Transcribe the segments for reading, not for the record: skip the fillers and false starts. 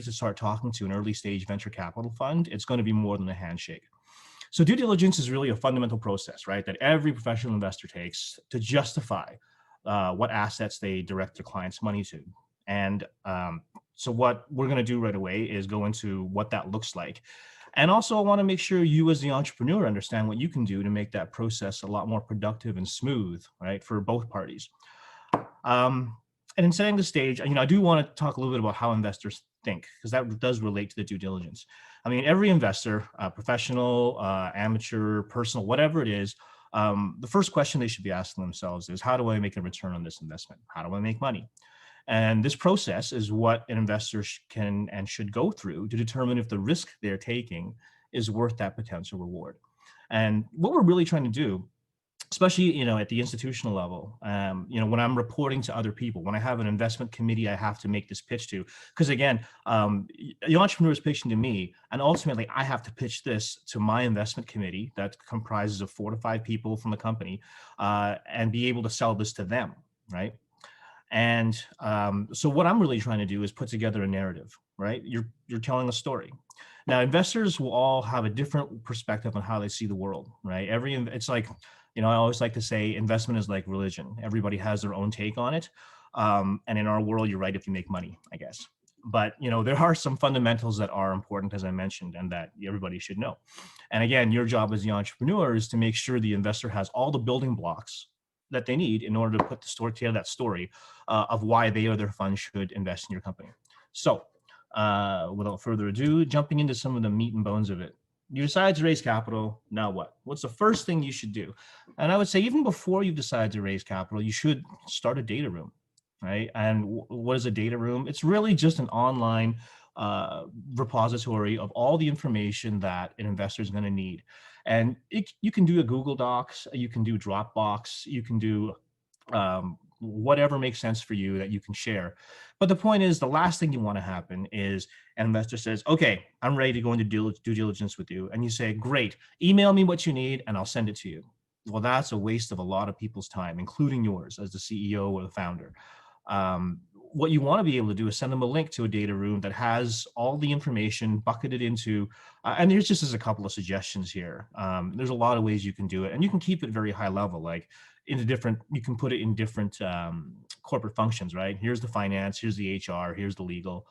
to start talking to an early stage venture capital fund, it's going to be more than a handshake. So due diligence is really a fundamental process, right, that every professional investor takes to justify what assets they direct their clients' money to. And so what we're going to do right away is go into what that looks like. And also I want to make sure you as the entrepreneur understand what you can do to make that process a lot more productive and smooth, right, for both parties. And in setting the stage, I do want to talk a little bit about how investors think, because that does relate to the due diligence. I mean, every investor, professional, amateur, personal, whatever it is, the first question they should be asking themselves is, how do I make a return on this investment? How do I make money? And this process is what an investor can and should go through to determine if the risk they're taking is worth that potential reward. And what we're really trying to do, especially at the institutional level, when I'm reporting to other people, when I have an investment committee I have to make this pitch to, because again, the entrepreneur is pitching to me, and ultimately I have to pitch this to my investment committee that comprises of 4 to 5 people from the company, and be able to sell this to them, right? And so what I'm really trying to do is put together a narrative, right? You're telling a story. Now, investors will all have a different perspective on how they see the world, right? It's like, I always like to say investment is like religion. Everybody has their own take on it. And in our world, you're right if you make money, I guess. But, there are some fundamentals that are important, as I mentioned, and that everybody should know. And again, your job as the entrepreneur is to make sure the investor has all the building blocks that they need in order to put the story together, that story of why they or their fund should invest in your company. So without further ado, jumping into some of the meat and bones of it. You decide to raise capital. Now what? What's the first thing you should do? And I would say even before you decide to raise capital, you should start a data room, right? And what is a data room? It's really just an online repository of all the information that an investor is going to need. And you can do a Google Docs, you can do Dropbox, you can do whatever makes sense for you that you can share. But the point is, the last thing you want to happen is an investor says, okay, I'm ready to go into due diligence with you. And you say, great, email me what you need and I'll send it to you. Well, that's a waste of a lot of people's time, including yours as the CEO or the founder. What you want to be able to do is send them a link to a data room that has all the information bucketed into, and there's just as a couple of suggestions here. There's a lot of ways you can do it, and you can keep it very high level, like you can put it in different corporate functions, right? Here's the finance, here's the HR, here's the legal.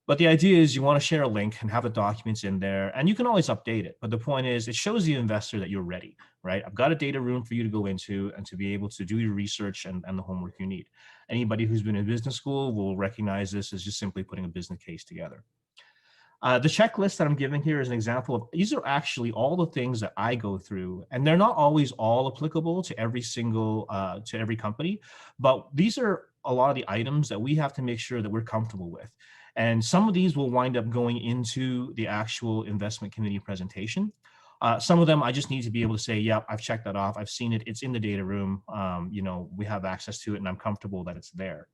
But the idea is you want to share a link and have the documents in there, and you can always update it. But the point is, it shows the investor that you're ready, right? I've got a data room for you to go into and to be able to do your research and the homework you need. Anybody who's been in business school will recognize this as just simply putting a business case together. The checklist that I'm giving here is an example of, these are actually all the things that I go through, and they're not always all applicable to every single, to every company, but these are a lot of the items that we have to make sure that we're comfortable with. And some of these will wind up going into the actual investment committee presentation. Some of them I just need to be able to say, yeah, I've checked that off. I've seen it. It's in the data room. We have access to it and I'm comfortable that it's there.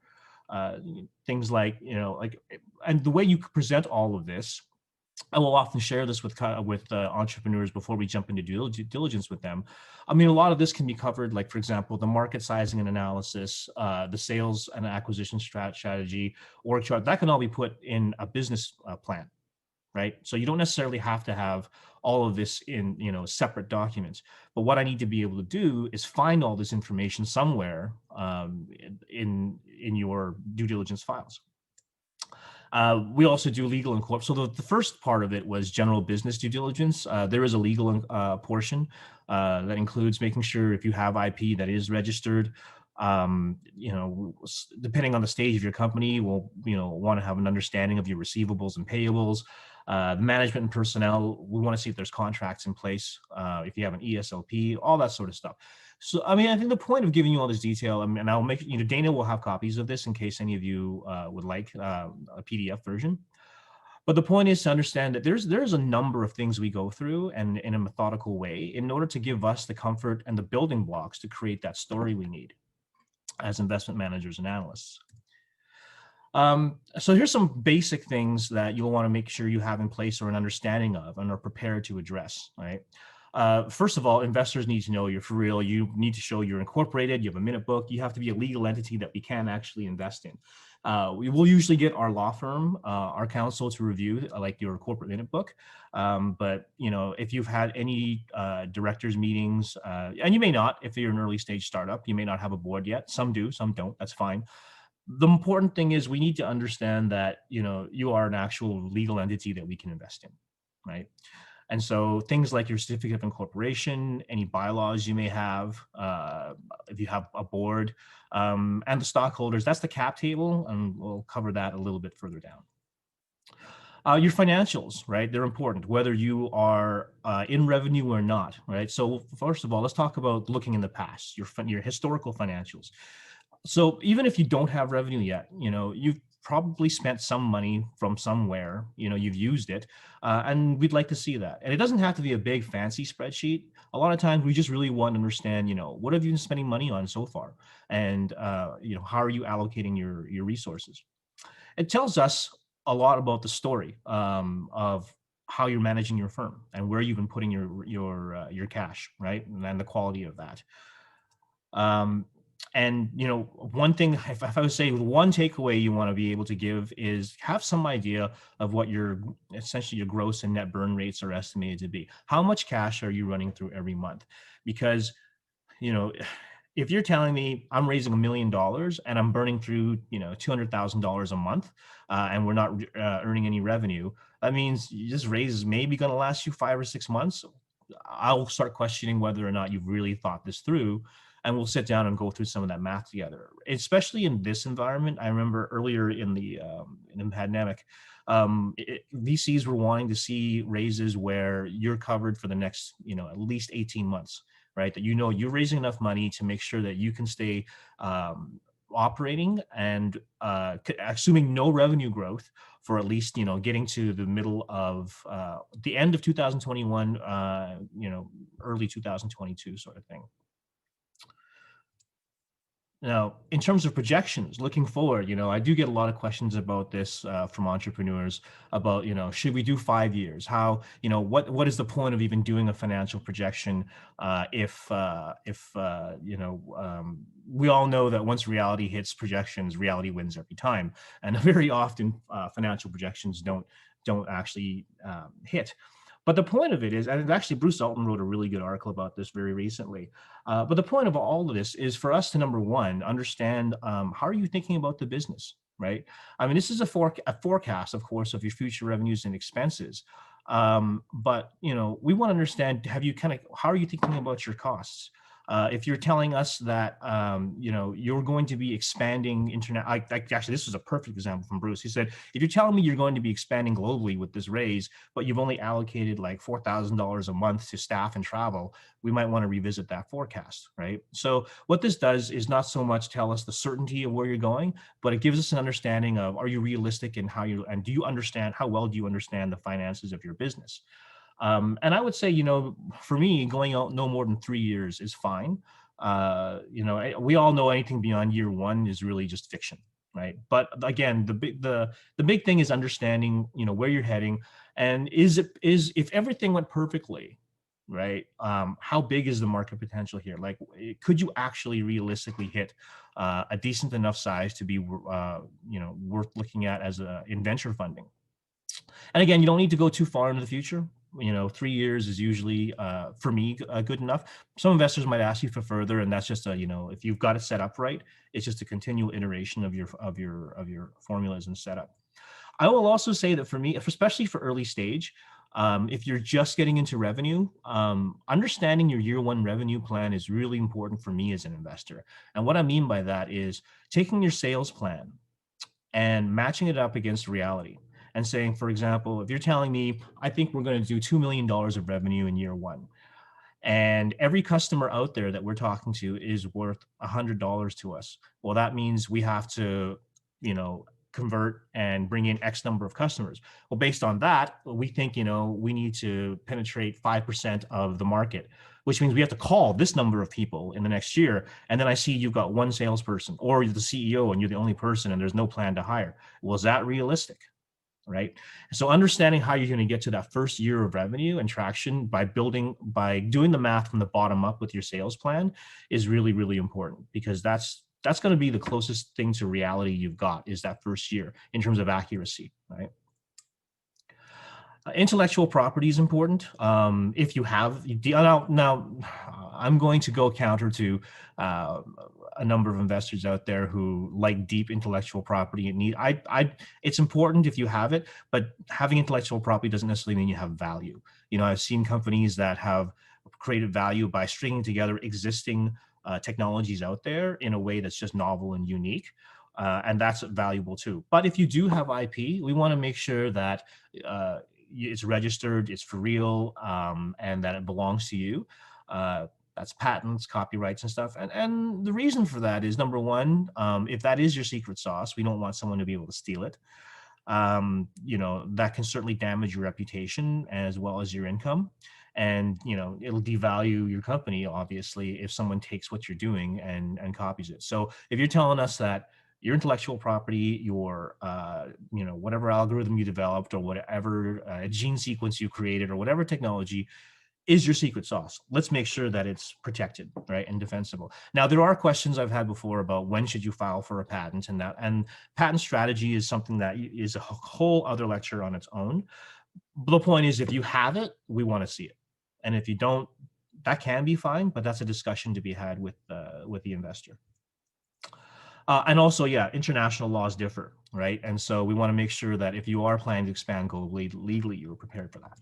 Things like, and the way you present all of this, I will often share this with entrepreneurs before we jump into due diligence with them. I mean, a lot of this can be covered, like, for example, the market sizing and analysis, the sales and acquisition strategy, org chart, that can all be put in a business plan, right? So you don't necessarily have to have all of this in, separate documents. But what I need to be able to do is find all this information somewhere in your due diligence files. We also do legal and corp. So the first part of it was general business due diligence. There is a legal portion that includes making sure if you have IP that is registered. Depending on the stage of your company, we'll want to have an understanding of your receivables and payables. The management and personnel, we want to see if there's contracts in place, if you have an ESLP, all that sort of stuff. So, I mean, I think the point of giving you all this detail, and I'll make, Dana will have copies of this in case any of you would like a PDF version. But the point is to understand that there's a number of things we go through and in a methodical way in order to give us the comfort and the building blocks to create that story we need as investment managers and analysts. So here's some basic things that you'll want to make sure you have in place or an understanding of and are prepared to address, right? First of all, investors need to know you're for real. You need to show you're incorporated, you have a minute book, you have to be a legal entity that we can actually invest in. We will usually get our law firm, our counsel to review like your corporate minute book. But if you've had any directors meetings, and you may not, if you're an early stage startup, you may not have a board yet. Some do, some don't. That's fine. The important thing is we need to understand that you are an actual legal entity that we can invest in, right? And so things like your certificate of incorporation, any bylaws you may have, if you have a board, and the stockholders, that's the cap table, and we'll cover that a little bit further down. Your financials, right? They're important, whether you are in revenue or not, right? So first of all, let's talk about looking in the past, your historical financials. So even if you don't have revenue yet, you've probably spent some money from somewhere, you've used it, and we'd like to see that. And it doesn't have to be a big fancy spreadsheet. A lot of times we just really want to understand, what have you been spending money on so far? And, how are you allocating your resources? It tells us a lot about the story of how you're managing your firm and where you've been putting your cash, right? And the quality of that. And one thing, if I would say one takeaway you want to be able to give is have some idea of what essentially your gross and net burn rates are estimated to be. How much cash are you running through every month? Because if you're telling me I'm raising $1 million and I'm burning through $200,000 a month, and we're not earning any revenue, that means this raise is maybe going to last you 5 or 6 months. I'll start questioning whether or not you've really thought this through. And we'll sit down and go through some of that math together, especially in this environment. I remember earlier in the pandemic, VCs were wanting to see raises where you're covered for the next, at least 18 months, right? That you're raising enough money to make sure that you can stay operating and assuming no revenue growth for at least getting to the middle of the end of 2021, early 2022 sort of thing. Now, in terms of projections, looking forward, I do get a lot of questions about this from entrepreneurs about, should we do 5 years? How, what is the point of even doing a financial projection if we all know that once reality hits projections, reality wins every time, and very often financial projections don't actually hit. But the point of it is, and actually Bruce Alton wrote a really good article about this very recently, but the point of all of this is for us to, number one, understand how are you thinking about the business, right? I mean, this is a forecast, of course, of your future revenues and expenses. But, we want to understand, how are you thinking about your costs? If you're telling us that, you're going to be expanding actually, this was a perfect example from Bruce. He said, if you're telling me you're going to be expanding globally with this raise, but you've only allocated like $4,000 a month to staff and travel, we might want to revisit that forecast, right? So what this does is not so much tell us the certainty of where you're going, but it gives us an understanding of, are you realistic in how how well do you understand the finances of your business? And I would say, for me, going out no more than 3 years is fine. We all know anything beyond year one is really just fiction, right? But again, the big thing is understanding, where you're heading, and if everything went perfectly, right? How big is the market potential here? Like, could you actually realistically hit a decent enough size to be, worth looking at in venture funding? And again, you don't need to go too far into the future. 3 years is usually, for me, good enough. Some investors might ask you for further, and that's just if you've got it set up right, it's just a continual iteration of your formulas and setup. I will also say that for me, especially for early stage, if you're just getting into revenue, understanding your year one revenue plan is really important for me as an investor. And what I mean by that is taking your sales plan and matching it up against reality. And saying, for example, if you're telling me, I think we're going to do $2 million of revenue in year one, and every customer out there that we're talking to is worth $100 to us, well, that means we have to, convert and bring in X number of customers. Well, based on that, we think, we need to penetrate 5% of the market, which means we have to call this number of people in the next year. And then I see you've got one salesperson, or you're the CEO and you're the only person and there's no plan to hire. Well, is that realistic? Right. So understanding how you're going to get to that first year of revenue and traction by doing the math from the bottom up with your sales plan is really, really important, because that's That's going to be the closest thing to reality you've got, is that first year in terms of accuracy, right? Intellectual property is important. If you have, now I'm going to go counter to a number of investors out there who like deep intellectual property. It's important if you have it, but having intellectual property doesn't necessarily mean you have value. I've seen companies that have created value by stringing together existing technologies out there in a way that's just novel and unique. And that's valuable too. But if you do have IP, we want to make sure that it's registered, it's for real, and that it belongs to you. That's patents, copyrights, and stuff. And the reason for that is, number one, if that is your secret sauce, we don't want someone to be able to steal it. That can certainly damage your reputation as well as your income. And, it'll devalue your company, obviously, if someone takes what you're doing and copies it. So if you're telling us that your intellectual property, your, whatever algorithm you developed, or whatever gene sequence you created, or whatever technology is your secret sauce, let's make sure that it's protected, right, and defensible. Now, there are questions I've had before about when should you file for a patent, and patent strategy is something that is a whole other lecture on its own. But the point is, if you have it, we want to see it. And if you don't, that can be fine, but that's a discussion to be had with the investor. And also, international laws differ, right? And so we want to make sure that if you are planning to expand globally, legally, you're prepared for that.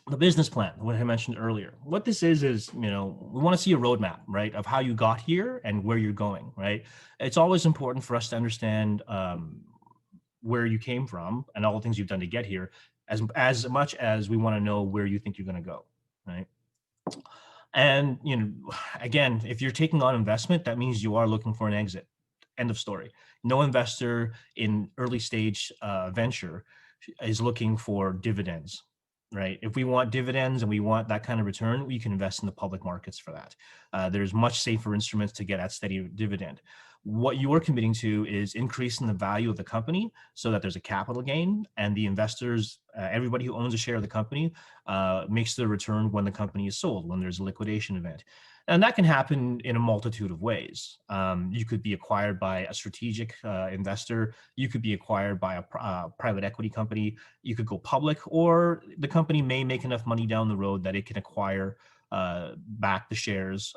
The business plan, what I mentioned earlier. What this is, we want to see a roadmap, right, of how you got here and where you're going, right? It's always important for us to understand where you came from and all the things you've done to get here, as much as we want to know where you think you're going to go, right? And, again, if you're taking on investment, that means you are looking for an exit. End of story. No investor in early stage venture is looking for dividends, right? If we want dividends and we want that kind of return, we can invest in the public markets for that. There's much safer instruments to get that steady dividend. What you're committing to is increasing the value of the company so that there's a capital gain, and the investors, everybody who owns a share of the company, makes the return when the company is sold, when there's a liquidation event. And that can happen in a multitude of ways. You could be acquired by a strategic investor. You could be acquired by a private equity company. You could go public, or the company may make enough money down the road that it can acquire back the shares.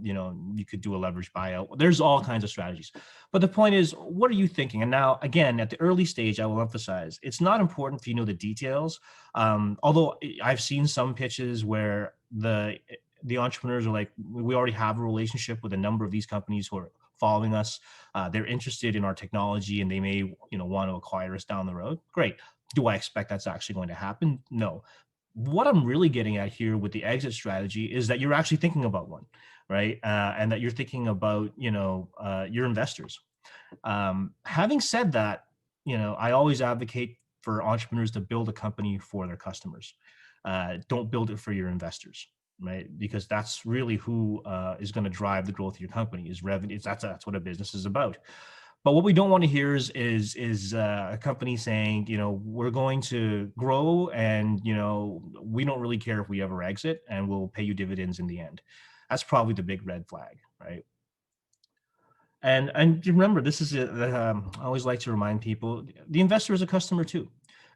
You could do a leverage buyout. There's all kinds of strategies. But the point is, what are you thinking? And now, again, at the early stage, I will emphasize, it's not important if you know the details. Although I've seen some pitches where the entrepreneurs are like, we already have a relationship with a number of these companies who are following us. They're interested in our technology, and they may, want to acquire us down the road. Great. Do I expect that's actually going to happen? No. What I'm really getting at here with the exit strategy is that you're actually thinking about one, right? And that you're thinking about, your investors. Having said that, I always advocate for entrepreneurs to build a company for their customers. Don't build it for your investors, right? Because that's really who is going to drive the growth of your company, is revenue. That's what a business is about. But what we don't want to hear is a company saying, we're going to grow, and, we don't really care if we ever exit, and we'll pay you dividends in the end. That's probably the big red flag, right? And remember, this is I always like to remind people, the investor is a customer too.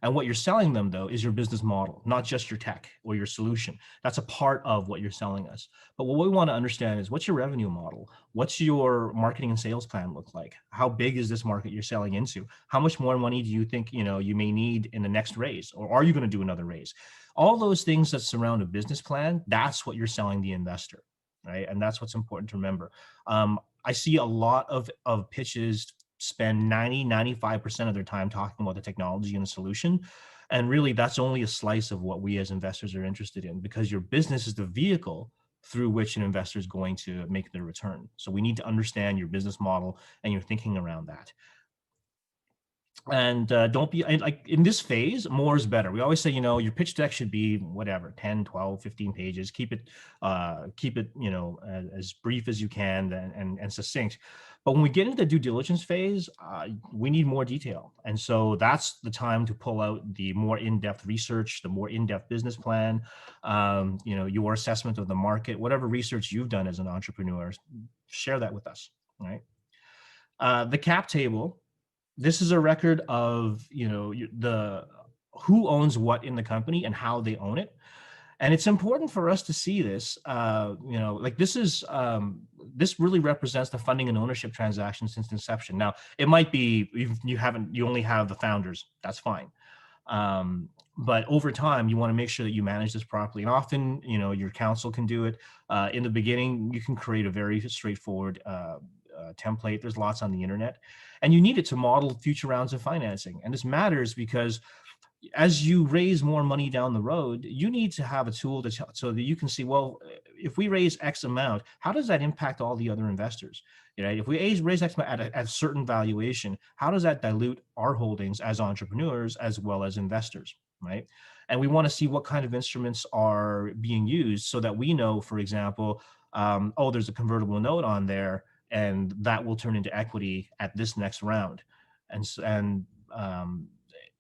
And what you're selling them, though, is your business model, not just your tech or your solution. That's a part of what you're selling us. But what we want to understand is, what's your revenue model? What's your marketing and sales plan look like? How big is this market you're selling into? How much more money do you think you may need in the next raise? Or are you going to do another raise? All those things that surround a business plan, that's what you're selling the investor, right? And that's what's important to remember. I see a lot of pitches spend 95% of their time talking about the technology and the solution. And really, that's only a slice of what we as investors are interested in, because your business is the vehicle through which an investor is going to make their return. So we need to understand your business model and your thinking around that. And don't be like, in this phase, more is better. We always say, your pitch deck should be whatever, 10, 12, 15 pages. Keep it, as brief as you can and succinct. But when we get into the due diligence phase, we need more detail. And so that's the time to pull out the more in-depth research, the more in-depth business plan, your assessment of the market, whatever research you've done as an entrepreneur. share that with us, right? The cap table, this is a record of, the who owns what in the company and how they own it. And it's important for us to see this, like this really represents the funding and ownership transaction since inception. Now, it might be you only have the founders, that's fine. But over time, you want to make sure that you manage this properly. And often, your counsel can do it. In the beginning, you can create a very straightforward template. There's lots on the internet, and you need it to model future rounds of financing. And this matters because as you raise more money down the road, you need to have a tool so that you can see, well, if we raise X amount, how does that impact all the other investors? Right? If we raise X amount at a certain valuation, how does that dilute our holdings as entrepreneurs as well as investors, right? And we want to see what kind of instruments are being used so that we know, for example, oh, there's a convertible note on there, and that will turn into equity at this next round.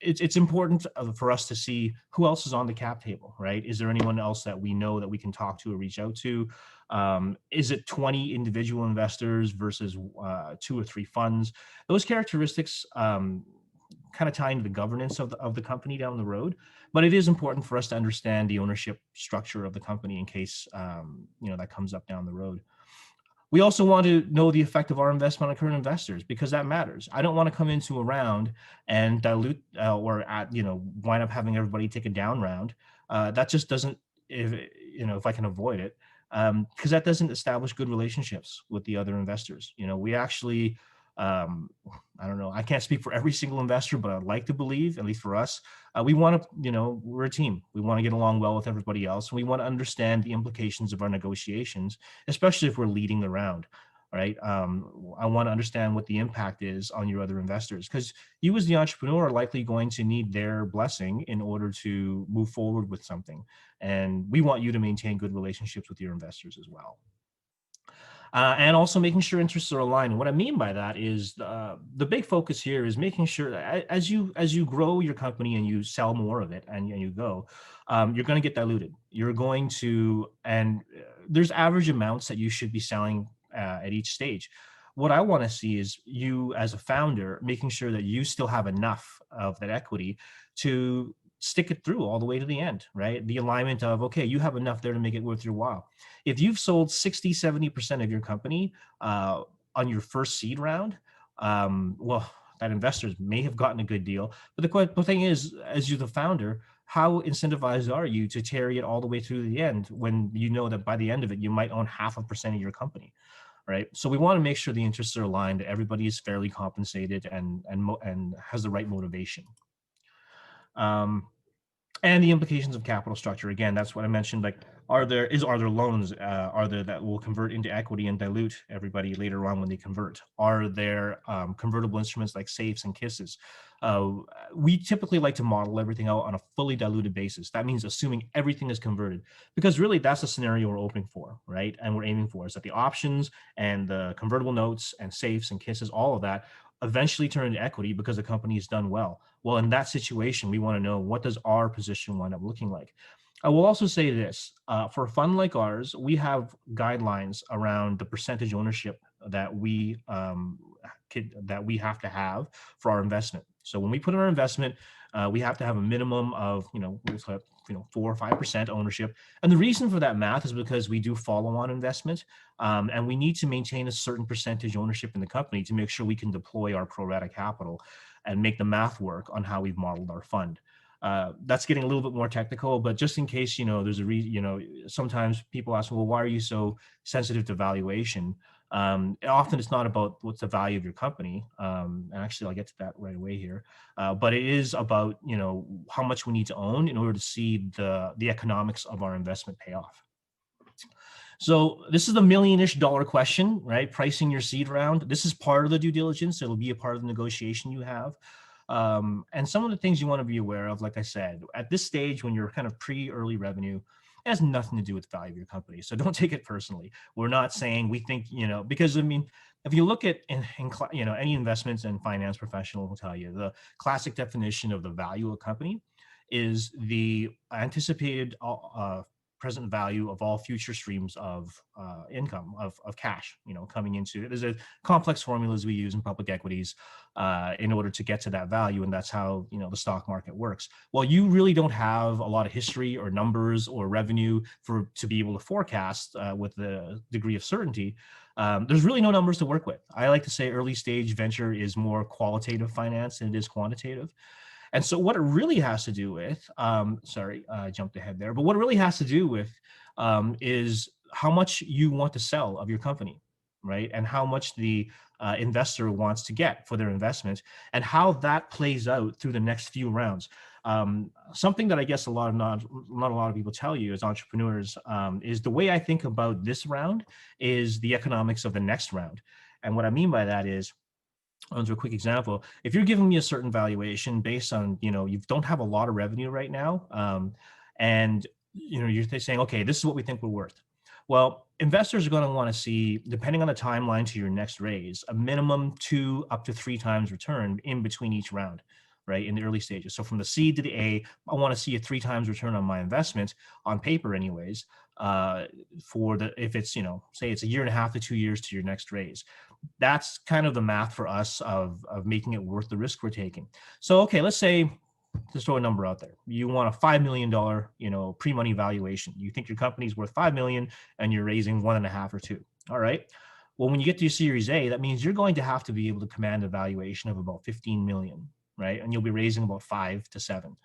It's important for us to see who else is on the cap table, right? Is there anyone else that we know that we can talk to or reach out to? Is it 20 individual investors versus 2 or 3 funds? Those characteristics kind of tie into the governance of the company down the road, but it is important for us to understand the ownership structure of the company in case that comes up down the road. We also want to know the effect of our investment on current investors, because that matters. I don't want to come into a round and dilute wind up having everybody take a down round. That just doesn't, if I can avoid it, because that doesn't establish good relationships with the other investors. We actually, I don't know, I can't speak for every single investor, but I'd like to believe, at least for us, we want to, we're a team. We want to get along well with everybody else. And we want to understand the implications of our negotiations, especially if we're leading the round, right? I want to understand what the impact is on your other investors, because you as the entrepreneur are likely going to need their blessing in order to move forward with something. And we want you to maintain good relationships with your investors as well. And also making sure interests are aligned. And what I mean by that is the big focus here is making sure that as you grow your company and you sell more of it and you go, you're going to get diluted. You're going to, and there's average amounts that you should be selling at each stage. What I want to see is you as a founder making sure that you still have enough of that equity to stick it through all the way to the end, right? The alignment of, okay, you have enough there to make it worth your while. If you've sold 60, 70% of your company on your first seed round, well, that investors may have gotten a good deal. But the thing is, as you're the founder, how incentivized are you to carry it all the way through the end when you know that by the end of it, you might own 0.5% of your company, right? So we want to make sure the interests are aligned, that everybody is fairly compensated and has the right motivation. And the implications of capital structure. Again, that's what I mentioned. Like, are there loans that will convert into equity and dilute everybody later on when they convert? Are there convertible instruments like safes and kisses? We typically like to model everything out on a fully diluted basis. That means assuming everything is converted, because really that's the scenario we're hoping for, right? And we're aiming for is that the options and the convertible notes and safes and kisses, all of that, eventually turn into equity because the company has done well. Well, in that situation, we want to know, what does our position wind up looking like? I will also say this, for a fund like ours, we have guidelines around the percentage ownership that we have to have for our investment. So when we put in our investment, we have to have a minimum of 4 or 5% ownership. And the reason for that math is because we do follow-on investment, and we need to maintain a certain percentage ownership in the company to make sure we can deploy our pro rata capital and make the math work on how we've modeled our fund. That's getting a little bit more technical, but just in case, there's sometimes people ask, well, why are you so sensitive to valuation? Often it's not about what's the value of your company. And actually, I'll get to that right away here. But it is about, how much we need to own in order to see the economics of our investment pay off. So this is the $1 million question, right? Pricing your seed round. This is part of the due diligence. It'll be a part of the negotiation you have. And some of the things you want to be aware of, like I said, at this stage, when you're kind of pre-early revenue, it has nothing to do with the value of your company. So don't take it personally. We're not saying we think, because if you look at any investments and finance professional will tell you the classic definition of the value of a company is the anticipated present value of all future streams of income, of cash, coming into it. There's a complex formulas we use in public equities in order to get to that value. And that's how, the stock market works. Well, you really don't have a lot of history or numbers or revenue to be able to forecast with the degree of certainty. There's really no numbers to work with. I like to say early stage venture is more qualitative finance than it is quantitative. And so what it really has to do with, sorry, I jumped ahead there, but what it really has to do with is how much you want to sell of your company, right? And how much the investor wants to get for their investment, and how that plays out through the next few rounds. Something that I guess not a lot of people tell you as entrepreneurs is the way I think about this round is the economics of the next round. And what I mean by that is, onto a quick example, if you're giving me a certain valuation based on, you don't have a lot of revenue right now, and you're saying, okay, this is what we think we're worth. Well, investors are going to want to see, depending on the timeline to your next raise, a minimum 2 up to 3 times return in between each round, right, in the early stages. So from the seed to the A, I want to see a 3 times return on my investment, on paper anyways, if it's, say it's 1.5 to 2 years to your next raise. That's kind of the math for us of making it worth the risk we're taking. So, okay, let's say, just throw a number out there. You want a $5 million, pre-money valuation. You think your company's worth $5 million and you're raising 1.5 or 2. All right. Well, when you get to your Series A, that means you're going to have to be able to command a valuation of about 15 million, right? And you'll be raising about 5 to 7.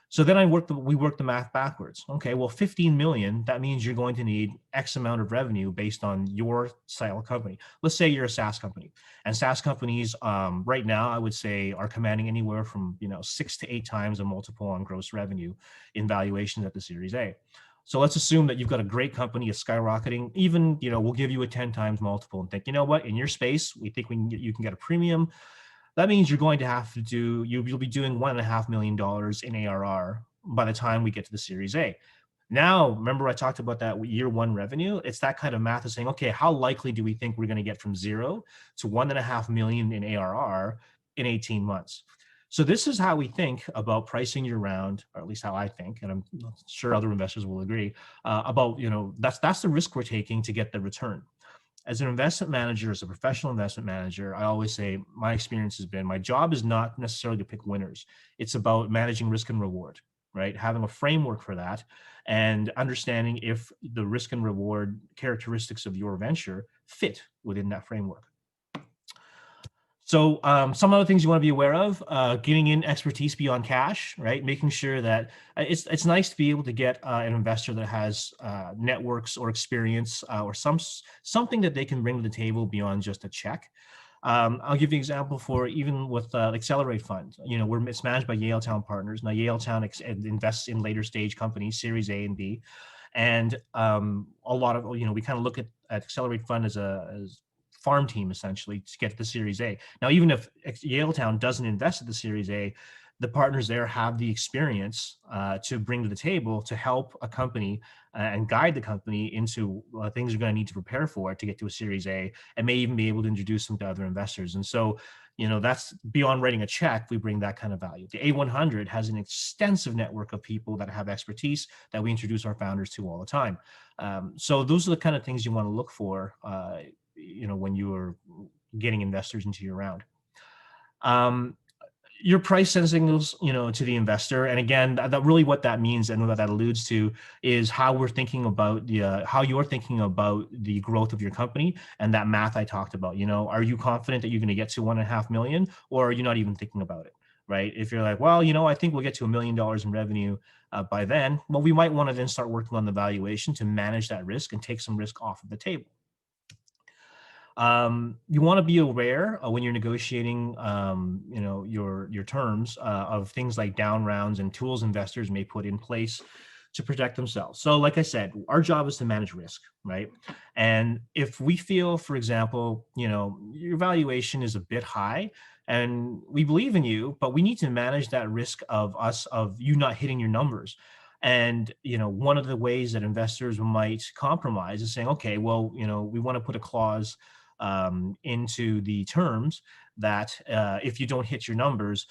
So then we work the math backwards. Okay, well, 15 million, that means you're going to need X amount of revenue based on your style company. Let's say you're a SaaS company, and SaaS companies right now, I would say, are commanding anywhere from 6 to 8 times a multiple on gross revenue in valuations at the Series A. So let's assume that you've got a great company, it's skyrocketing. Even we'll give you a 10 times multiple and think, you know what, in your space, we think you can get a premium. That means you're going to have to you'll be doing $1.5 million in ARR by the time we get to the Series A. Now, remember I talked about that year 1 revenue? It's that kind of math of saying, okay, how likely do we think we're going to get from 0 to 1.5 million in ARR in 18 months? So this is how we think about pricing your round, or at least how I think, and I'm sure other investors will agree, about, that's the risk we're taking to get the return. As an investment manager, as a professional investment manager, I always say my experience has been my job is not necessarily to pick winners. It's about managing risk and reward, right? Having a framework for that and understanding if the risk and reward characteristics of your venture fit within that framework. So some other things you want to be aware of, getting in expertise beyond cash, right? Making sure that it's nice to be able to get an investor that has networks or experience or something that they can bring to the table beyond just a check. I'll give you an example for even with Accelerate Fund. It's managed by Yaletown Partners. Now, Yaletown invests in later stage companies, Series A and B. And a lot of, we kind of look at Accelerate Fund as farm team essentially to get to the Series A. Now, even if Yaletown doesn't invest at the Series A, the partners there have the experience to bring to the table to help a company and guide the company into things you're going to need to prepare for to get to a Series A, and may even be able to introduce them to other investors. And so, that's beyond writing a check, we bring that kind of value. The A100 has an extensive network of people that have expertise that we introduce our founders to all the time. So those are the kind of things you want to look for when you are getting investors into your round. Your price setting signals, to the investor. And again, that really what that means and what that alludes to is how we're thinking about how you're thinking about the growth of your company and that math I talked about. Are you confident that you're going to get to 1.5 million, or are you not even thinking about it? Right? If you're like, well, I think we'll get to $1 million in revenue by then, well, we might want to then start working on the valuation to manage that risk and take some risk off of the table. You want to be aware when you're negotiating, your terms of things like down rounds and tools investors may put in place to protect themselves. So like I said, our job is to manage risk, right? And if we feel, for example, your valuation is a bit high and we believe in you, but we need to manage that risk of you not hitting your numbers. And, one of the ways that investors might compromise is saying, okay, well, we want to put a clause into the terms that if you don't hit your numbers,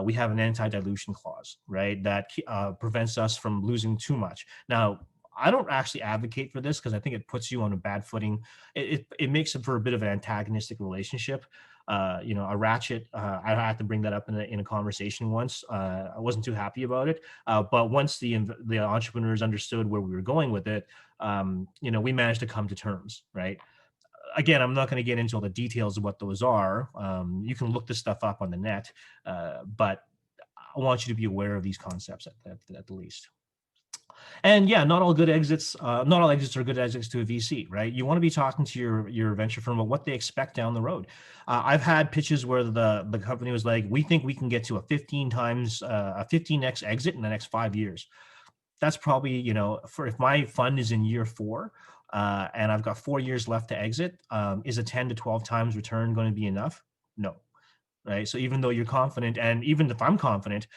we have an anti-dilution clause, right? That prevents us from losing too much. Now, I don't actually advocate for this because I think it puts you on a bad footing. It makes it for a bit of an antagonistic relationship. A ratchet. I had to bring that up in a conversation once. I wasn't too happy about it, but once the entrepreneurs understood where we were going with it, we managed to come to terms, right? Again, I'm not going to get into all the details of what those are. You can look this stuff up on the net, but I want you to be aware of these concepts at the least. And yeah, not all exits are good exits to a VC, right? You want to be talking to your venture firm about what they expect down the road. I've had pitches where the company was like, we think we can get to a 15x exit in the next 5 years. That's probably, if my fund is in year 4, and I've got 4 years left to exit, is a 10 to 12 times return going to be enough? No, right? So even though you're confident, and even if I'm confident,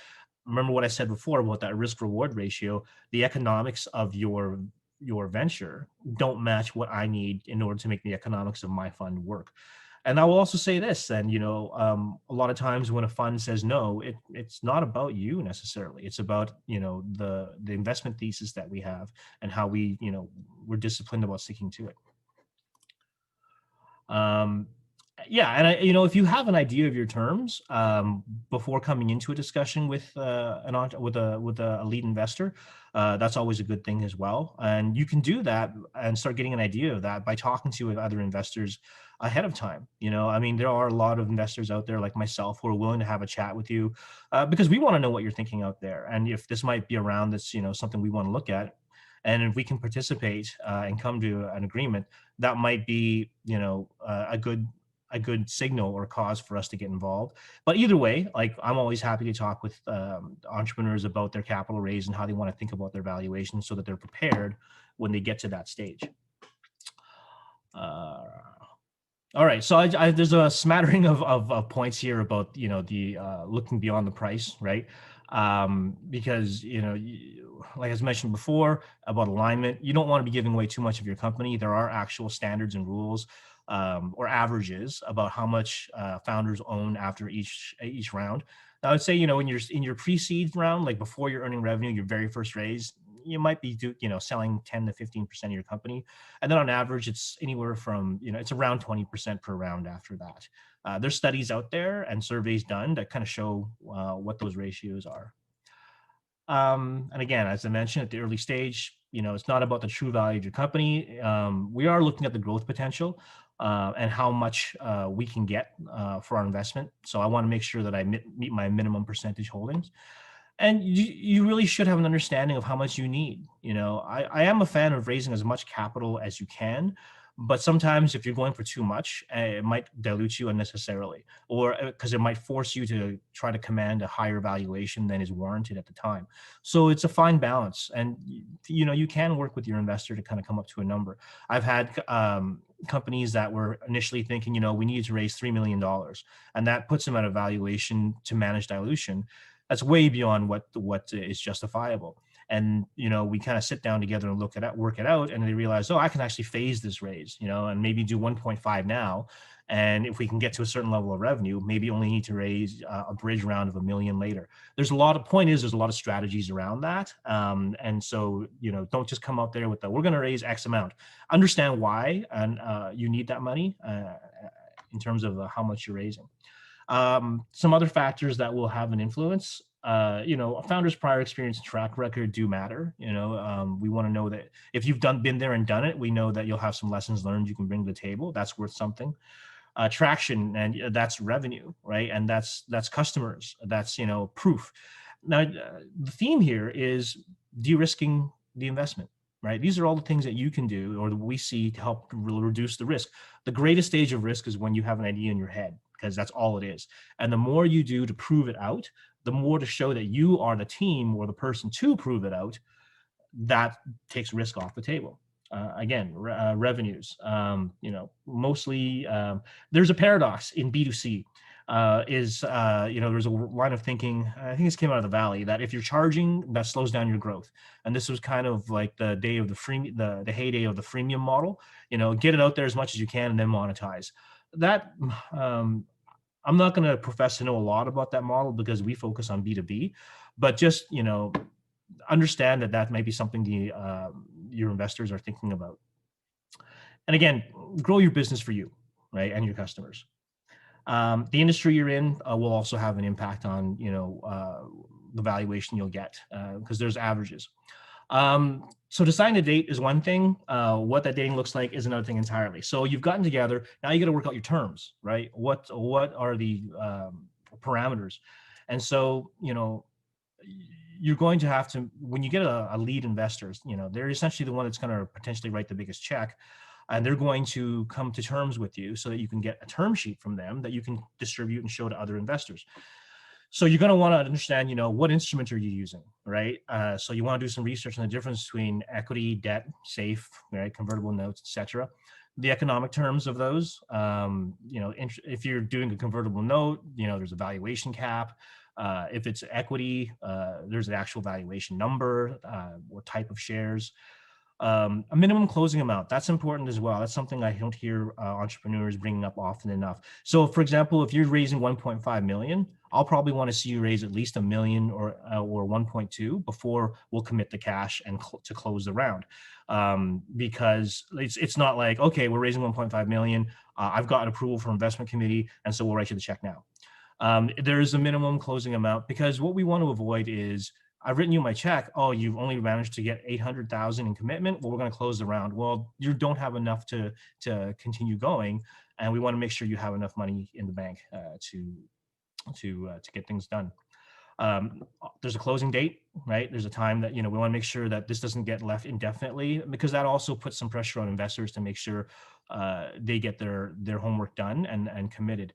remember what I said before about that risk reward ratio, the economics of your venture don't match what I need in order to make the economics of my fund work. And I will also say this, and a lot of times when a fund says no, it's not about you necessarily. It's about the investment thesis that we have and how we're disciplined about sticking to it. Yeah, and if you have an idea of your terms before coming into a discussion with a lead investor, that's always a good thing as well. And you can do that and start getting an idea of that by talking to other investors ahead of time. There are a lot of investors out there like myself who are willing to have a chat with you because we want to know what you're thinking out there, and if this might be around that's something we want to look at. And if we can participate and come to an agreement, that might be a good signal or cause for us to get involved. But either way, I'm always happy to talk with entrepreneurs about their capital raise and how they want to think about their valuation so that they're prepared when they get to that stage. All right, so there's a smattering of points here about the looking beyond the price, right? Because like I was mentioned before about alignment, you don't want to be giving away too much of your company. There are actual standards and rules or averages about how much founders own after each round. I would say when you're in your pre-seed round, like before you're earning revenue, your very first raise, you might be selling 10 to 15% of your company, and then on average it's anywhere from it's around 20% per round after that. There's studies out there and surveys done that kind of show what those ratios are. And again, as I mentioned at the early stage, it's not about the true value of your company. We are looking at the growth potential and how much we can get for our investment. So I want to make sure that I meet my minimum percentage holdings. And you really should have an understanding of how much you need. I am a fan of raising as much capital as you can, but sometimes if you're going for too much, it might dilute you unnecessarily, or because it might force you to try to command a higher valuation than is warranted at the time. So it's a fine balance, and you can work with your investor to kind of come up to a number. I've had companies that were initially thinking, we need to raise $3 million, and that puts them at a valuation to manage dilution that's way beyond what is justifiable. And we kind of sit down together and work it out, and they realize, I can actually phase this raise, and maybe do 1.5 now, and if we can get to a certain level of revenue, maybe only need to raise a bridge round of $1 million later. There's a lot of strategies around that, and so don't just come out there with we're going to raise X amount. Understand why, and you need that money in terms of how much you're raising. Some other factors that will have an influence, a founder's prior experience and track record do matter. We want to know that if you've been there and done it, we know that you'll have some lessons learned you can bring to the table. That's worth something. Traction, and that's revenue, right? And that's customers. That's proof. Now, the theme here is de-risking the investment. Right? These are all the things that you can do or that we see to help reduce the risk. The greatest stage of risk is when you have an idea in your head, because that's all it is. And the more you do to prove it out, the more to show that you are the team or the person to prove it out, that takes risk off the table. Again, revenues, mostly there's a paradox in B2C. There's a line of thinking, I think this came out of the Valley, that if you're charging, that slows down your growth. And this was kind of like the day of the heyday of the freemium model, get it out there as much as you can and then monetize. That, I'm not going to profess to know a lot about that model because we focus on B2B, but just, understand that might be something your investors are thinking about. And again, grow your business for you, right, and your customers. The industry you're in will also have an impact on, the valuation you'll get, because there's averages. So deciding a date is one thing. What that dating looks like is another thing entirely. So you've gotten together. Now you got to work out your terms, right? What are the parameters? And so, you're going to have to, when you get a lead investor, they're essentially the one that's going to potentially write the biggest check. And they're going to come to terms with you so that you can get a term sheet from them that you can distribute and show to other investors. So you're going to want to understand, what instrument are you using, right? So you want to do some research on the difference between equity, debt, safe, right, convertible notes, etc. The economic terms of those. If you're doing a convertible note, there's a valuation cap. If it's equity, there's an actual valuation number or type of shares. A minimum closing amount, that's important as well. That's something I don't hear entrepreneurs bringing up often enough. So for example, if you're raising 1.5 million, I'll probably want to see you raise at least $1 million or 1.2 before we'll commit the cash and to close the round. Because it's not like, okay, we're raising 1.5 million. I've got approval from investment committee, and so we'll write you the check now. There is a minimum closing amount, because what we want to avoid is, I've written you my check. Oh, you've only managed to get 800,000 in commitment. Well, we're going to close the round. Well, you don't have enough to continue going, and we want to make sure you have enough money in the bank to get things done. There's a closing date, right? There's a time that we want to make sure that this doesn't get left indefinitely, because that also puts some pressure on investors to make sure they get their homework done and committed.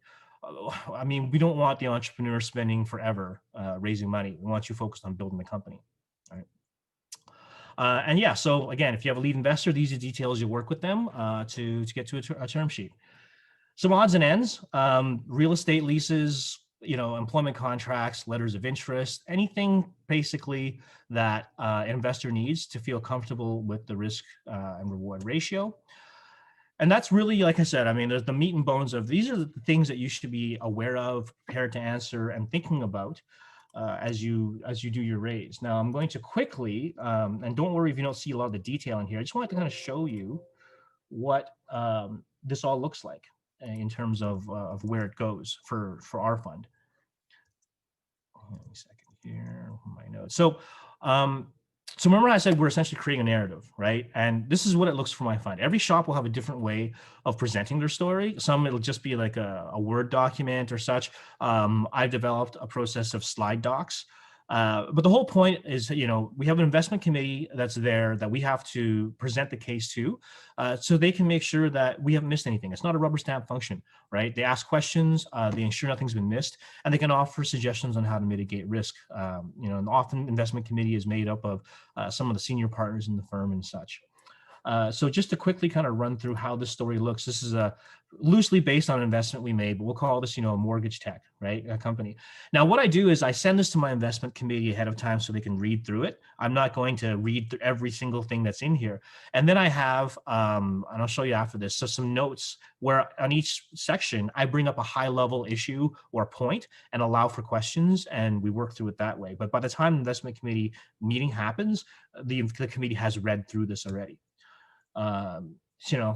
I mean, we don't want the entrepreneur spending forever raising money. We want you focused on building the company, right? And yeah, so again, if you have a lead investor, these are details you work with them to get to a term sheet. Some odds and ends: real estate leases, employment contracts, letters of interest, anything basically that an investor needs to feel comfortable with the risk and reward ratio. And that's really, like I said, I mean, there's the meat and bones of, these are the things that you should be aware of, prepared to answer, and thinking about as you do your raise. Now, I'm going to quickly, and don't worry if you don't see a lot of the detail in here. I just wanted to kind of show you what this all looks like in terms of where it goes for our fund. Hold on a second here, my notes. So remember I said we're essentially creating a narrative, right? And this is what it looks for my fund. Every shop will have a different way of presenting their story. Some it'll just be like a Word document or such. I've developed a process of slide docs. But the whole point is, we have an investment committee that's there that we have to present the case to, so they can make sure that we haven't missed anything. It's not a rubber stamp function, right? They ask questions, they ensure nothing's been missed, and they can offer suggestions on how to mitigate risk. And often investment committee is made up of some of the senior partners in the firm and such. So just to quickly kind of run through how this story looks, this is loosely based on an investment we made, but we'll call this, a mortgage tech, right, a company. Now, what I do is I send this to my investment committee ahead of time so they can read through it. I'm not going to read through every single thing that's in here. And then I have, and I'll show you after this, so some notes where on each section, I bring up a high level issue or point and allow for questions, and we work through it that way. But by the time the investment committee meeting happens, the committee has read through this already.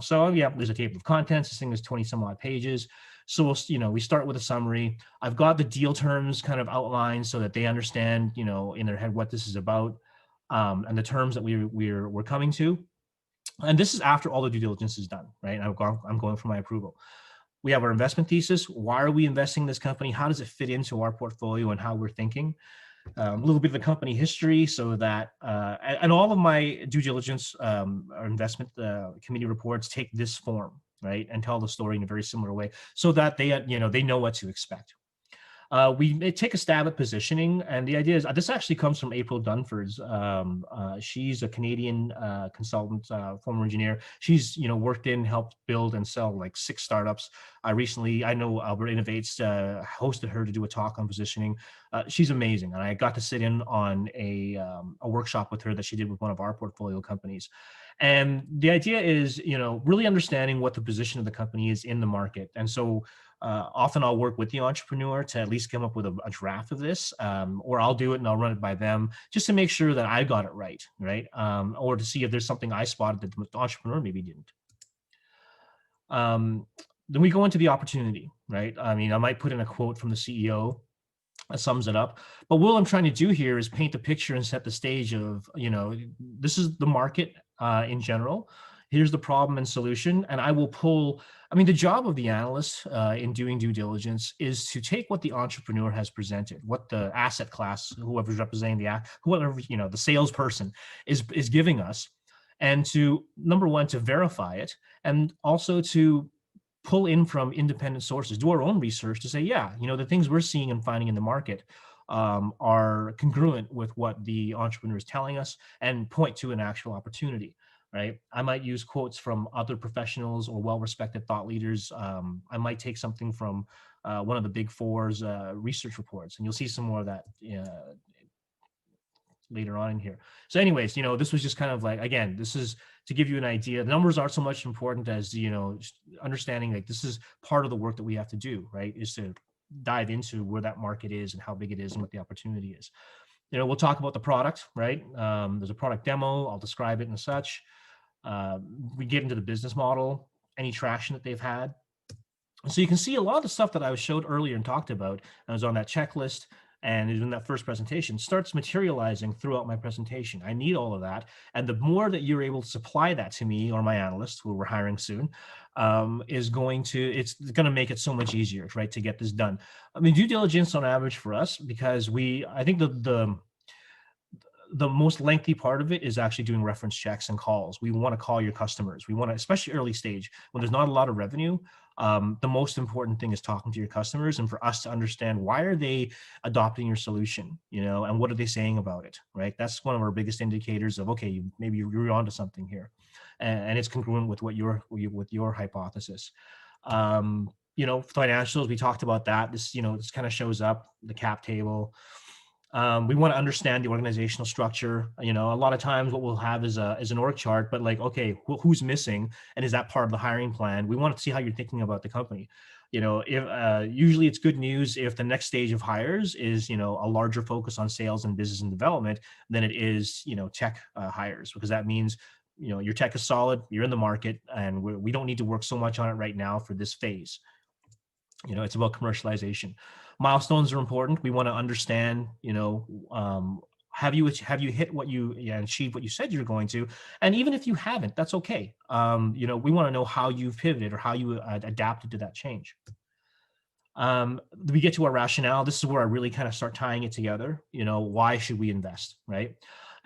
So yeah, there's a table of contents. This thing is 20 some odd pages. So we start with a summary. I've got the deal terms kind of outlined so that they understand, in their head what this is about, and the terms that we're coming to. And this is after all the due diligence is done, right? I'm going for my approval. We have our investment thesis. Why are we investing in this company? How does it fit into our portfolio and how we're thinking? A little bit of the company history, so that and all of my due diligence or investment committee reports take this form, right, and tell the story in a very similar way, so that they know what to expect. We take a stab at positioning, and the idea is this actually comes from April Dunford's. She's a Canadian consultant, former engineer. She's worked in, helped build and sell like 6 startups. I know Alberta Innovates hosted her to do a talk on positioning. She's amazing, and I got to sit in on a workshop with her that she did with one of our portfolio companies. And the idea is, really understanding what the position of the company is in the market. And so Often I'll work with the entrepreneur to at least come up with a draft of this, or I'll do it and I'll run it by them just to make sure that I got it right, right? Or to see if there's something I spotted that the entrepreneur maybe didn't. Then we go into the opportunity, right? I mean, I might put in a quote from the CEO that sums it up. But what I'm trying to do here is paint the picture and set the stage of, this is the market in general. Here's the problem and solution. And I will pull, I mean, the job of the analyst in doing due diligence is to take what the entrepreneur has presented, what the asset class, whoever's representing whoever, the salesperson is giving us, and to, number one, to verify it, and also to pull in from independent sources, do our own research to say, yeah, the things we're seeing and finding in the market are congruent with what the entrepreneur is telling us, and point to an actual opportunity, right? I might use quotes from other professionals or well-respected thought leaders. I might take something from one of the Big Four's research reports, and you'll see some more of that later on in here. So anyways, this was just kind of like, again, this is to give you an idea. The numbers aren't so much important as, understanding like this is part of the work that we have to do, right? Is to dive into where that market is and how big it is and what the opportunity is. We'll talk about the product, right? There's a product demo. I'll describe it and such. We get into the business model, any traction that they've had. So you can see a lot of the stuff that I showed earlier and talked about, and was on that checklist and in that first presentation, starts materializing throughout my presentation. I need all of that. And the more that you're able to supply that to me or my analyst, who we're hiring soon, it's going to make it so much easier, right, to get this done. I mean, due diligence on average for us, because I think the most lengthy part of it is actually doing reference checks and calls. We want to call your customers. We want to, especially early stage, when there's not a lot of revenue, the most important thing is talking to your customers, and for us to understand, why are they adopting your solution, and what are they saying about it, right? That's one of our biggest indicators of, okay, maybe you're onto something here, and it's congruent with what with your hypothesis. Financials, we talked about that. This kind of shows up, the cap table. We want to understand the organizational structure. A lot of times what we'll have is an org chart, but like, okay, who's missing, and is that part of the hiring plan? We want to see how you're thinking about the company. If usually it's good news if the next stage of hires is, a larger focus on sales and business and development than it is, tech hires, because that means, your tech is solid, you're in the market, and we don't need to work so much on it right now for this phase. It's about commercialization. Milestones are important. We want to understand, have you hit what you achieved what you said you're going to, and even if you haven't, that's okay. We want to know how you've pivoted or how you adapted to that change. We get to our rationale. This is where I really kind of start tying it together. Why should we invest, right?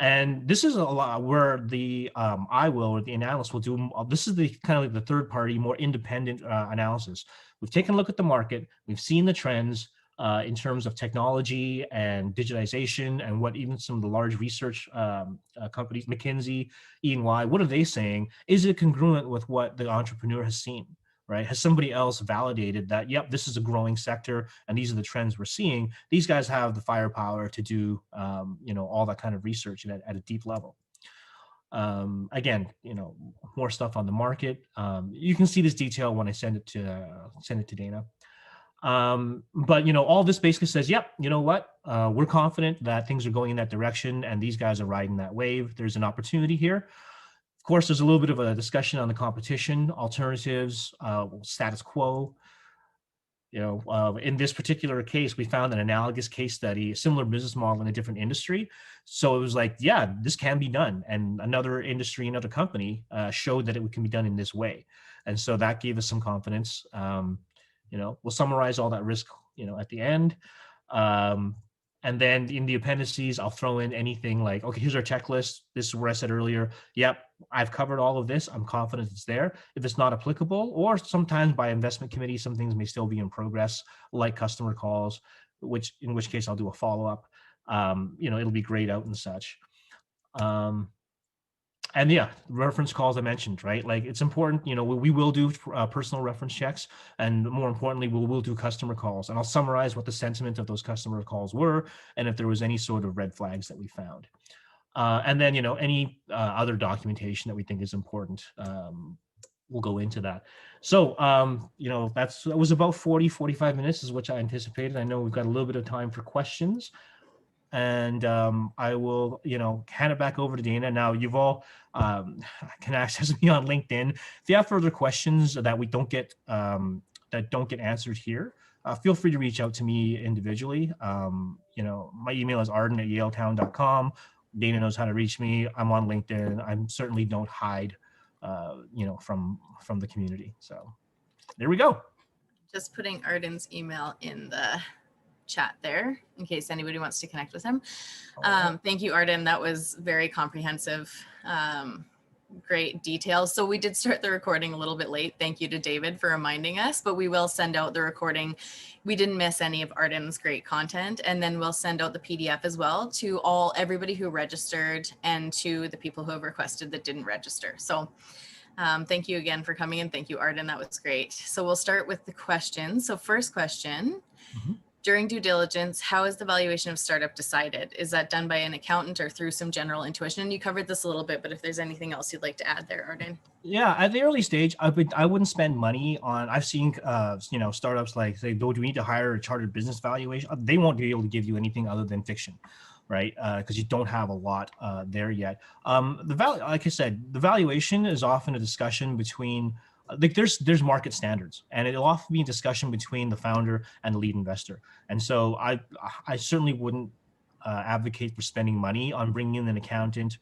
And this is a lot where the the analyst will do. This is the kind of like the third party, more independent analysis. We've taken a look at the market. We've seen the trends in terms of technology and digitization, and what even some of the large research companies, McKinsey, E&Y, what are they saying? Is it congruent with what the entrepreneur has seen? Right? Has somebody else validated that, yep, this is a growing sector and these are the trends we're seeing? These guys have the firepower to do, all that kind of research at a deep level. Again, more stuff on the market. You can see this detail when I send it to Dana. But all this basically says, yep, you know what? We're confident that things are going in that direction and these guys are riding that wave. There's an opportunity here. Of course, there's a little bit of a discussion on the competition, alternatives, status quo. In this particular case, we found an analogous case study, a similar business model in a different industry. So it was like, yeah, this can be done. And another industry, another company showed that it can be done in this way. And so that gave us some confidence. We'll summarize all that risk, at the end. And then in the appendices, I'll throw in anything like, okay, here's our checklist. This is where I said earlier, yep, I've covered all of this. I'm confident it's there. If it's not applicable, or sometimes by investment committee, some things may still be in progress, like customer calls, in which case I'll do a follow-up. It'll be grayed out and such. And yeah, reference calls I mentioned, right? Like it's important, we will do personal reference checks, and more importantly, we'll do customer calls, and I'll summarize what the sentiment of those customer calls were, and if there was any sort of red flags that we found. And then, any other documentation that we think is important. we'll go into that. So, that was about 40-45 minutes is what I anticipated. I know we've got a little bit of time for questions, and I will, hand it back over to Dana. Now, you've all can access me on LinkedIn. If you have further questions that we don't get answered here, feel free to reach out to me individually. My email is arden@yaletown.com. Dana knows how to reach me. I'm on LinkedIn. I certainly don't hide, from the community. So there we go. Just putting Arden's email in the chat there in case anybody wants to connect with him. Thank you, Arden. That was very comprehensive. Great details. So we did start the recording a little bit late. Thank you to David for reminding us, but we will send out the recording. We didn't miss any of Arden's great content, and then we'll send out the PDF as well to everybody who registered and to the people who have requested that didn't register. So thank you again for coming in. Thank you, Arden. That was great. So we'll start with the questions. So first question. During due diligence, how is the valuation of startup decided? Is that done by an accountant or through some general intuition? And you covered this a little bit, but if there's anything else you'd like to add there, Arden. Yeah, at the early stage, I wouldn't spend money on. I've seen startups like say, do we need to hire a chartered business valuation? They won't be able to give you anything other than fiction, right? Because you don't have a lot there yet. Like I said, the valuation is often a discussion between. Like there's market standards, and it'll often be a discussion between the founder and the lead investor. And so I certainly wouldn't advocate for spending money on bringing in an accountant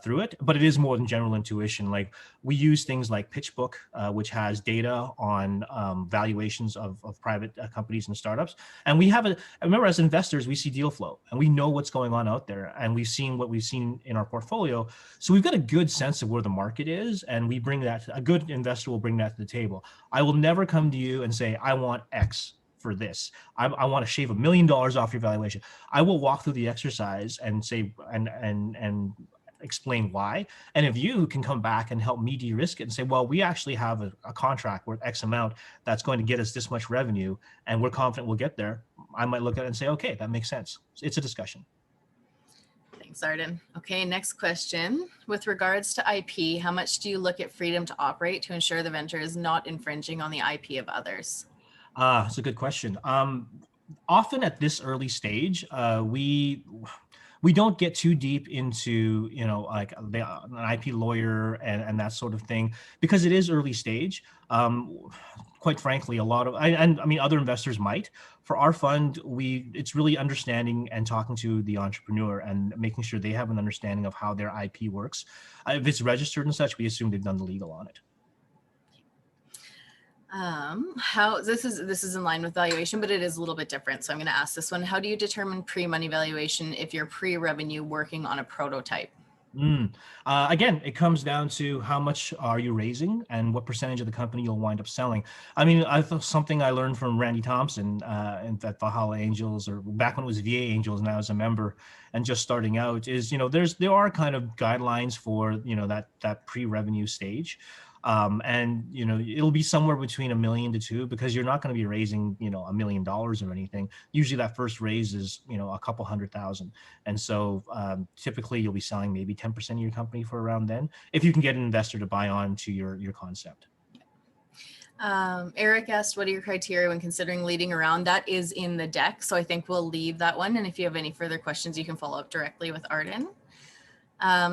through it, but it is more than general intuition. Like we use things like PitchBook, which has data on valuations of private companies and startups. And I remember as investors, we see deal flow and we know what's going on out there, and we've seen what we've seen in our portfolio. So we've got a good sense of where the market is, and we bring that, a good investor will bring that to the table. I will never come to you and say, I want X for this. I want to shave $1 million off your valuation. I will walk through the exercise and say, and explain why. And if you can come back and help me de-risk it and say, well, we actually have a contract worth X amount that's going to get us this much revenue, and we're confident we'll get there, I might look at it and say, okay, that makes sense. It's a discussion. Thanks, Arden. Okay, next question. With regards to IP, how much do you look at freedom to operate to ensure the venture is not infringing on the IP of others? It's a good question. Often at this early stage, we don't get too deep into, like an IP lawyer and that sort of thing, because it is early stage. Quite frankly, other investors might. For our fund, it's really understanding and talking to the entrepreneur and making sure they have an understanding of how their IP works. If it's registered and such, we assume they've done the legal on it. This is in line with valuation, but it is a little bit different. So I'm going to ask this one. How do you determine pre-money valuation if you're pre-revenue working on a prototype? Again, it comes down to how much are you raising and what percentage of the company you'll wind up selling. I mean, something I learned from Randy Thompson at Valhalla Angels, or back when it was VA Angels, now as a member and just starting out, is there are kind of guidelines for that pre-revenue stage. And it'll be somewhere between $1 million to $2 million, because you're not going to be raising $1 million or anything. Usually that first raise is a couple $100,000, and so typically you'll be selling maybe 10% of your company for around then, if you can get an investor to buy on to your concept. Eric asked, what are your criteria when considering leading around? That is in the deck, so I think we'll leave that one, and if you have any further questions, you can follow up directly with Arden.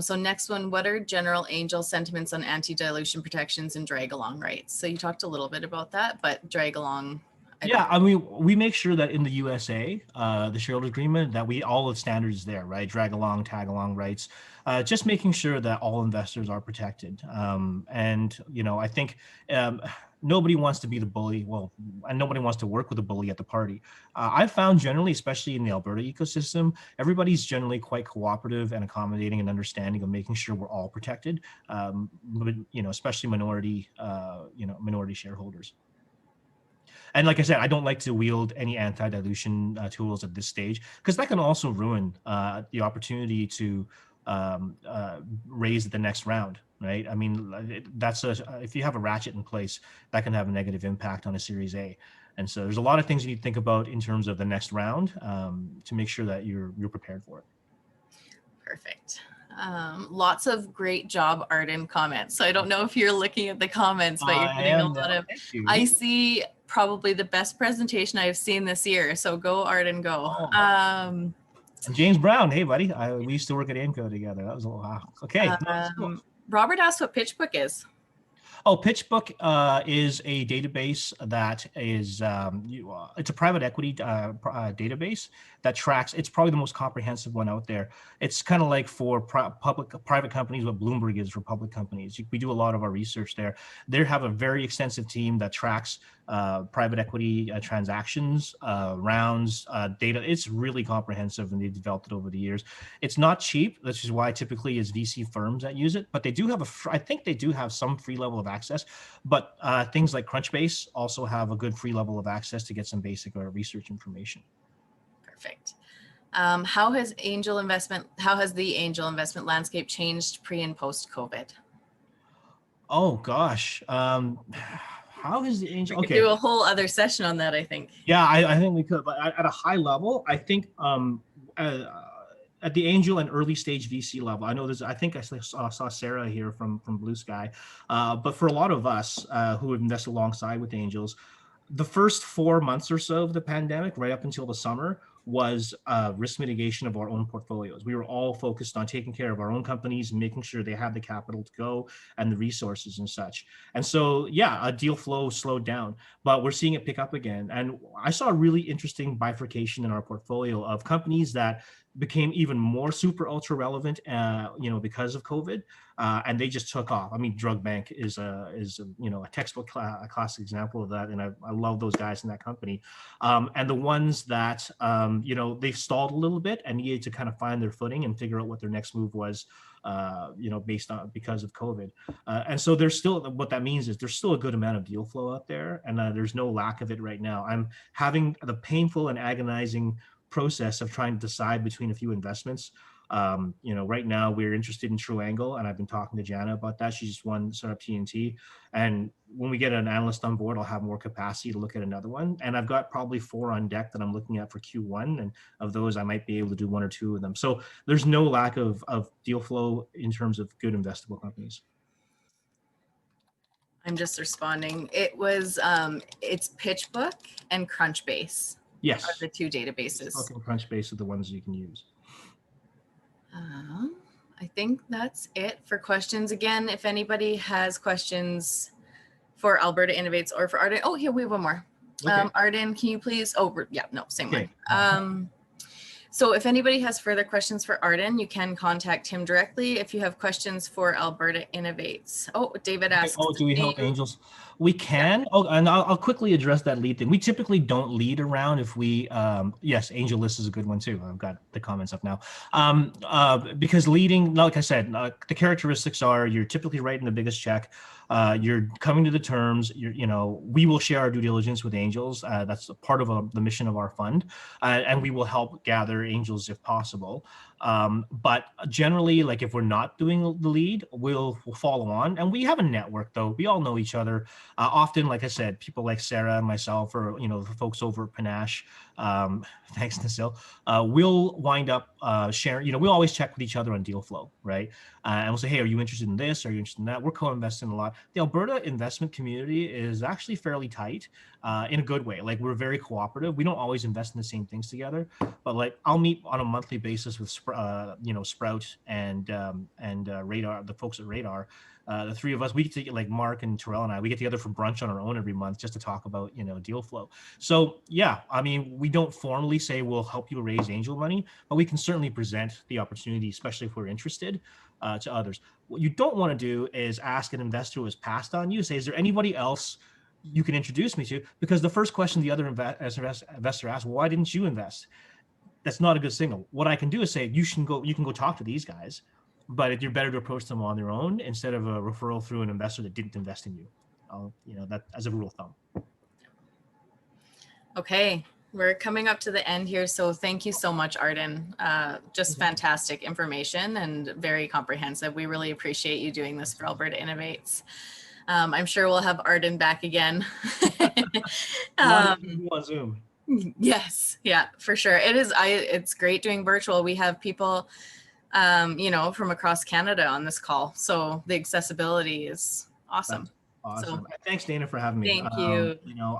So next one, what are general angel sentiments on anti-dilution protections and drag-along rights? So you talked a little bit about that, but drag-along. I mean, we make sure that in the USA, the shareholder agreement, that all the standards there, right? Drag-along, tag-along rights, just making sure that all investors are protected. And I think nobody wants to be the bully. Well, and nobody wants to work with a bully at the party. I've found generally, especially in the Alberta ecosystem, everybody's generally quite cooperative and accommodating and understanding of making sure we're all protected, especially minority shareholders. And like I said, I don't like to wield any anti-dilution tools at this stage, because that can also ruin the opportunity to raise the next round, right? I mean, if you have a ratchet in place, that can have a negative impact on a Series A. And so there's a lot of things you need to think about in terms of the next round to make sure that you're prepared for it. Perfect. Lots of great job, Arden comments. So I don't know if you're looking at the comments, but you're I getting a am lot now. of, Thank you. I see probably the best presentation I've seen this year. So go, Arden, go. Oh. And James Brown, hey buddy, we used to work at AIMCO together. That was a wow. Okay. Cool. Robert asked what PitchBook is. Oh, PitchBook is a database that is it's a private equity database that tracks. It's probably the most comprehensive one out there. It's kind of like for private companies what Bloomberg is for public companies. We do a lot of our research there. They have a very extensive team that tracks private equity transactions, rounds, data. It's really comprehensive, and they've developed it over the years. It's not cheap, which is why typically it's VC firms that use it, but they do have I think they do have some free level of access, but things like Crunchbase also have a good free level of access to get some basic research information. Perfect. How has the angel investment landscape changed pre and post COVID? Oh gosh. How is the angel? We could do a whole other session on that, I think. Yeah, I think we could. But at a high level, I think at the angel and early stage VC level, I know there's. I think I saw Sarah here from Blue Sky, but for a lot of us who have invested alongside with angels, the first 4 months or so of the pandemic, right up until the summer, was risk mitigation of our own portfolios. We were all focused on taking care of our own companies and making sure they had the capital to go and the resources and such. And so, yeah, a deal flow slowed down, but we're seeing it pick up again. And I saw a really interesting bifurcation in our portfolio of companies that became even more super ultra relevant, because of COVID, and they just took off. I mean, Drug Bank is a textbook a classic example of that, and I love those guys in that company. And the ones that they've stalled a little bit and needed to kind of find their footing and figure out what their next move was, because of COVID. And so there's still, what that means is there's still a good amount of deal flow out there, and there's no lack of it right now. I'm having the painful and agonizing process of trying to decide between a few investments. Right now we're interested in True Angle, and I've been talking to Jana about that. She just won startup TNT, and when we get an analyst on board, I'll have more capacity to look at another one. And I've got probably 4 on deck that I'm looking at for Q1, and of those I might be able to do 1 or 2 of them. So there's no lack of deal flow in terms of good investable companies. I'm just responding. It was it's PitchBook and Crunchbase. Yes, are the 2 databases. PitchBook and Crunchbase are the ones you can use. I think that's it for questions. Again, if anybody has questions for Alberta Innovates or for Arden. Oh, here we have 1 more. Okay. Arden, can you please? Same one. So if anybody has further questions for Arden, you can contact him directly. If you have questions for Alberta Innovates. Oh, David asks. Oh, do we help angels? We can. Yeah. Oh, and I'll quickly address that lead thing. We typically don't lead around if we, yes, angel list is a good one too. I've got the comments up now. Because leading, like I said, the characteristics are you're typically writing the biggest check. You're coming to the terms. We will share our due diligence with angels. That's a part of the mission of our fund, and we will help gather angels if possible. But generally, like if we're not doing the lead, we'll follow on. And we have a network, though. We all know each other. Often, like I said, people like Sarah and myself, or the folks over at Panache, thanks Nasil, we'll wind up sharing. We always check with each other on deal flow, right? And we'll say, hey, are you interested in this? Are you interested in that? We're co-investing a lot. The Alberta investment community is actually fairly tight, in a good way. Like we're very cooperative. We don't always invest in the same things together, but like I'll meet on a monthly basis with Sprout and Radar, the folks at Radar. The 3 of us, we get to, like Mark and Terrell and I, we get together for brunch on our own every month just to talk about, deal flow. So yeah, I mean, we don't formally say we'll help you raise angel money, but we can certainly present the opportunity, especially if we're interested, to others. What you don't want to do is ask an investor who has passed on you, say, is there anybody else you can introduce me to? Because the first question the other investor asks, well, why didn't you invest? That's not a good signal. What I can do is say, you can go talk to these guys, but you're better to approach them on their own instead of a referral through an investor that didn't invest in you. That as a rule of thumb. Okay, we're coming up to the end here. So thank you so much, Arden. Just fantastic information and very comprehensive. We really appreciate you doing this for Alberta Innovates. I'm sure we'll have Arden back again. On Zoom. Yes, yeah, for sure. It's great doing virtual. We have people you know, from across Canada on this call. So the accessibility is awesome. That's awesome. So Thanks, Dana, for having me. thank you. You know,